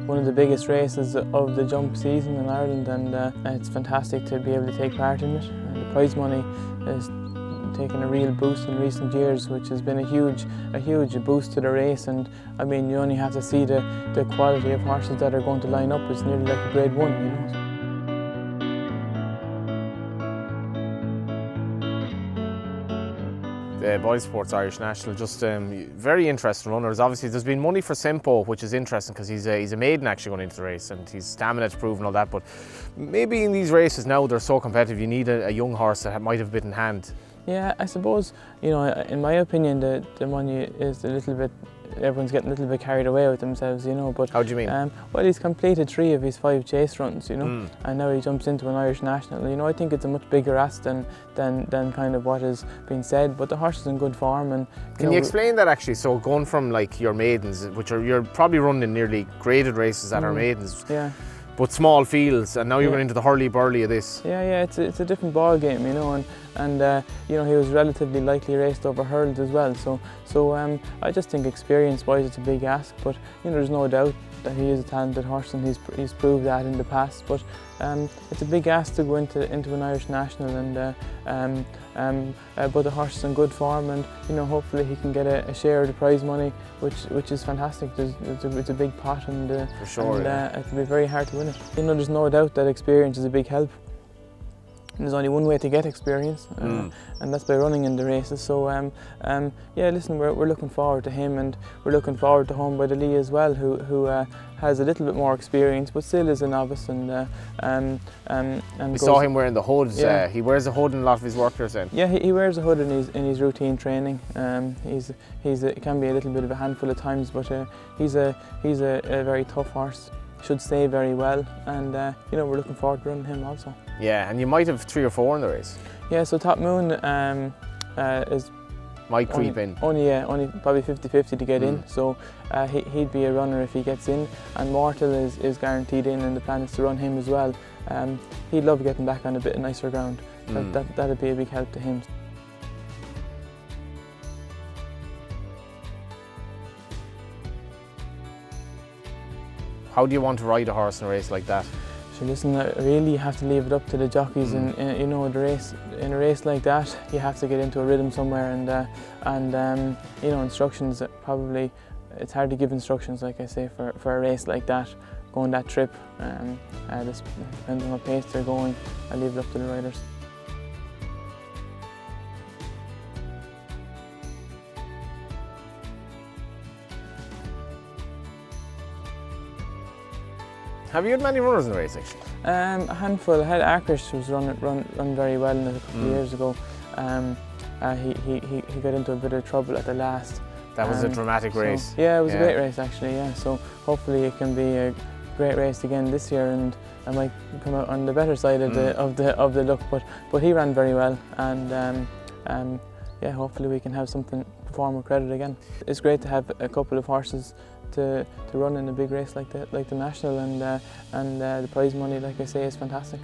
one of the biggest races of the jump season in Ireland, and it's fantastic to be able to take part in it. And the prize money is taken a real boost in recent years, which has been a huge boost to the race. And I mean, you only have to see the quality of horses that are going to line up. It's nearly like a Grade 1, you know. The BoyleSports Irish National, just very interesting runners. Obviously there's been money for SEMPO, which is interesting because he's a maiden actually going into the race, and he's stamina to prove and all that, but maybe in these races now they're so competitive you need a young horse that might have a bit in hand. Yeah, I suppose, you know, in my opinion the money is a little bit, everyone's getting a little bit carried away with themselves, you know. But how do you mean? Well, he's completed 3 of his 5 chase runs, you know, and now he jumps into an Irish National. You know, I think it's a much bigger ask than kind of what has been said. But the horse is in good form, and can you explain that actually? So going from like your maidens, which are you're probably running nearly graded races that are maidens, yeah, but small fields, and now you're going into the hurly-burly of this. Yeah, it's a different ball game, you know, and you know, he was relatively lightly raced over hurdles as well. So I just think experience-wise it's a big ask, but you know, there's no doubt that he is a talented horse, and he's proved that in the past. But it's a big ask to go into an Irish National, and but the horse is in good form, and you know, hopefully he can get a share of the prize money, which is fantastic. It's a big pot, and for sure, and it'll be very hard to win it. You know, there's no doubt that experience is a big help. There's only one way to get experience, and that's by running in the races. So yeah, listen, we're looking forward to him, and we're looking forward to Home by the Lee as well, who has a little bit more experience, but still is a novice. And we saw him wearing the hoods. Yeah. He wears a hood in a lot of his work, you're saying? Yeah, he wears a hood in his routine training. It can be a little bit of a handful at times, but he's a very tough horse. Should stay very well, and you know, we're looking forward to running him also. Yeah, and you might have 3 or 4 in the race. Yeah, so Top Moon might creep in. Only probably 50-50 to get in, so he'd be a runner if he gets in, and Mortal is guaranteed in, and the plan is to run him as well. He'd love getting back on a bit nicer ground. That'd be a big help to him. How do you want to ride a horse in a race like that? So listen, really you have to leave it up to the jockeys, and you know, in a race like that, you have to get into a rhythm somewhere, and you know, instructions probably, it's hard to give instructions, like I say, for a race like that, going that trip. This depends on what pace they're going. I leave it up to the riders. Have you had many runners in the race actually? A handful. I had Ackrish, who was run very well in it a couple of years ago. He got into a bit of trouble at the last. That was a dramatic race. Yeah, it was a great race actually. Yeah, so hopefully it can be a great race again this year, and I might come out on the better side of the luck. But he ran very well, and yeah, hopefully we can have something to form with credit again. It's great to have a couple of horses to run in a big race like the National, and the prize money, like I say, is fantastic.